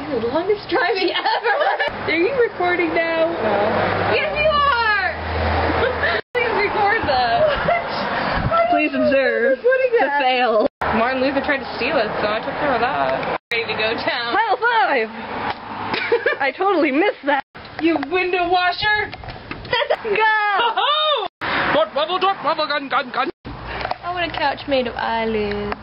The longest driving ever. Are you recording now? No. Yes, you are! Please record that. What? Please observe the fail. Martin Luther tried to steal it, so I took care of that. Ready to go down. High five! I totally missed that. You window washer! Go! Dot wobble, gun. I want a couch made of eyelids.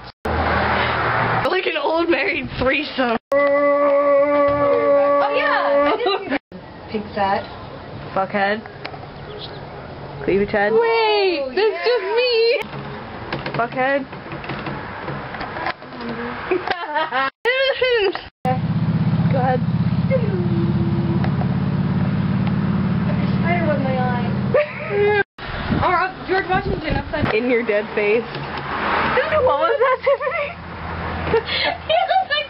Like an old married threesome. Oh yeah! Pig fat. Fuckhead. Cleavage head. Wait! That's just me! Fuckhead. Go ahead. Spider was my eye. Or George Washington upside. In your dead face. What was that, Tiffany? He looks like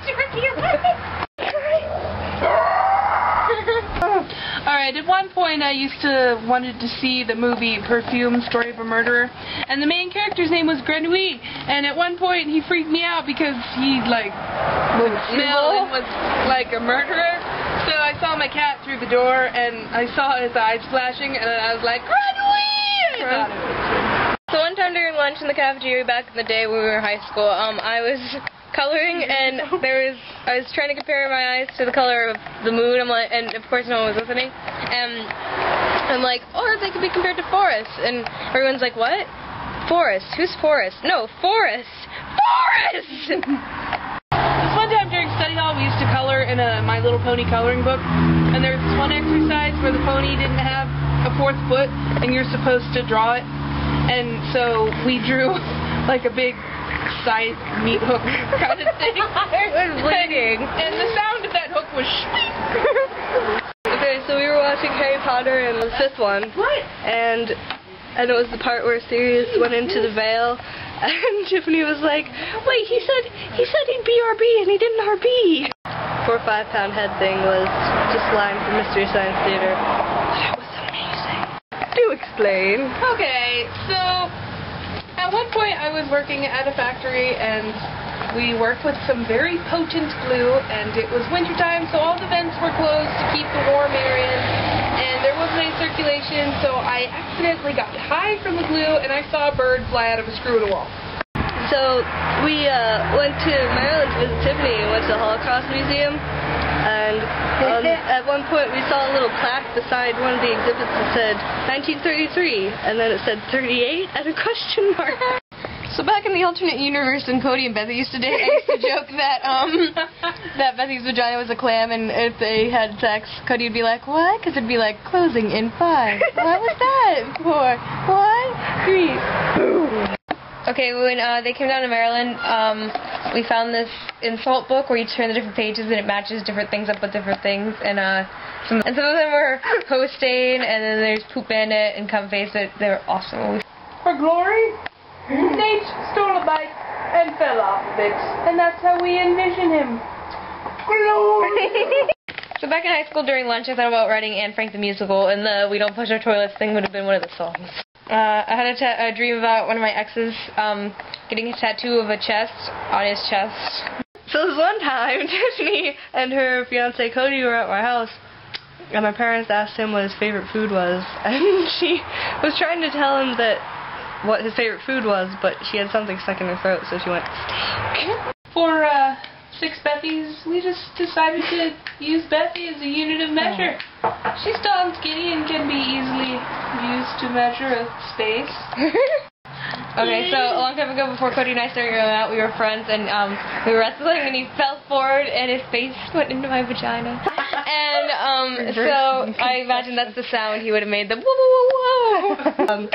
Alright, at one point I wanted to see the movie Perfume, Story of a Murderer, and the main character's name was Grenouille, and at one point he freaked me out because he, like, would smell and was like a murderer. So I saw my cat through the door, and I saw his eyes flashing, and I was like, Grenouille! So one time during lunch in the cafeteria back in the day when we were in high school, I was coloring, and I was trying to compare my eyes to the color of the moon. I'm like, and of course no one was listening. And I'm like, or they could be compared to forest. And everyone's like, what? Forest? Who's forest? No, forest. Forest. This one time during study hall, we used to color in a My Little Pony coloring book, and there was this one exercise where the pony didn't have a fourth foot, and you're supposed to draw it. And so we drew like a big side meat hook kind of thing. It was bleeding. And the sound of that hook was Okay, so we were watching Harry Potter and the fifth one. What? And it was the part where Sirius went into the veil, and Tiffany was like, wait, he said he'd BRB and he didn't RB. 4 or 5 pound head thing was just line from Mystery Science Theater. But it was amazing. Do explain. Okay, so at one point I was working at a factory and we worked with some very potent glue, and it was wintertime, so all the vents were closed to keep the warm air in, and there wasn't any circulation, so I accidentally got high from the glue and I saw a bird fly out of a screw in a wall. So we went to Maryland to visit Tiffany and went to the Holocaust Museum, and at one point we saw a little plaque beside one of the exhibits that said 1933, and then it said 38 and a question mark. So back in the alternate universe when Cody and Bethy used to date, I used to joke that that Bethy's vagina was a clam, and if they had sex, Cody would be like, what? Because it'd be like, closing in 5. What was that? 4, 1, 3. Okay, when they came down to Maryland, we found this insult book where you turn the different pages and it matches different things up with different things, and some of them were Ho Stain, and then there's Poop Bandit and Cum Face. They were awesome. For glory, Nate stole a bike and fell off of it, and that's how we envision him. Glory! So back in high school during lunch, I thought about writing Anne Frank the Musical, and the We Don't Flush Our Toilets thing would have been one of the songs. I had a dream about one of my exes getting a tattoo of a chest on his chest. So this one time, Tiffany and her fiance Cody were at my house, and my parents asked him what his favorite food was, and she was trying to tell him that what his favorite food was, but she had something stuck in her throat, so she went, steak. For 6 Bethy's, we just decided to use Bethy as a unit of measure. She's tall and skinny and can be easily used to measure a space. Okay, so a long time ago, before Cody and I started going out, we were friends, and we were wrestling, and he fell forward, and his face went into my vagina. And so I imagine that's the sound he would have made, the whoa, whoa, whoa.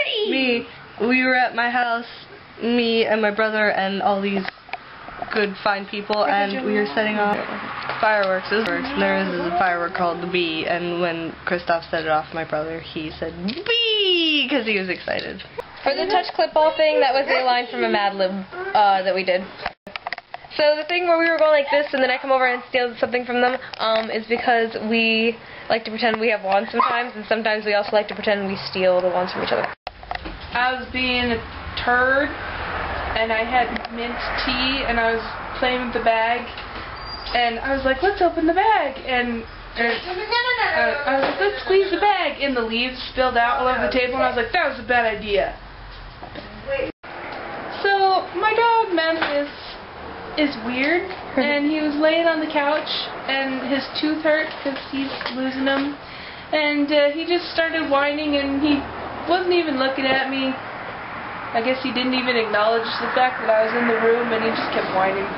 We were at my house, me and my brother and all these good, fine people, and we were setting off fireworks. And there was a firework called the Bee, and when Christoph set it off, my brother, he said, Bee! Because he was excited. For the touch clip ball thing, that was a line from a Mad Lib that we did. So the thing where we were going like this, and then I come over and steal something from them, is because we like to pretend we have wands sometimes, and sometimes we also like to pretend we steal the wands from each other. I was being a turd, and I had mint tea, and I was playing with the bag, And I was like, let's open the bag. And I was like, let's squeeze the bag. And the leaves spilled out all over the table. And I was like, that was a bad idea. So my dog Memphis is weird. And he was laying on the couch. And his tooth hurt because he's losing them. And he just started whining. And he wasn't even looking at me. I guess he didn't even acknowledge the fact that I was in the room. And he just kept whining.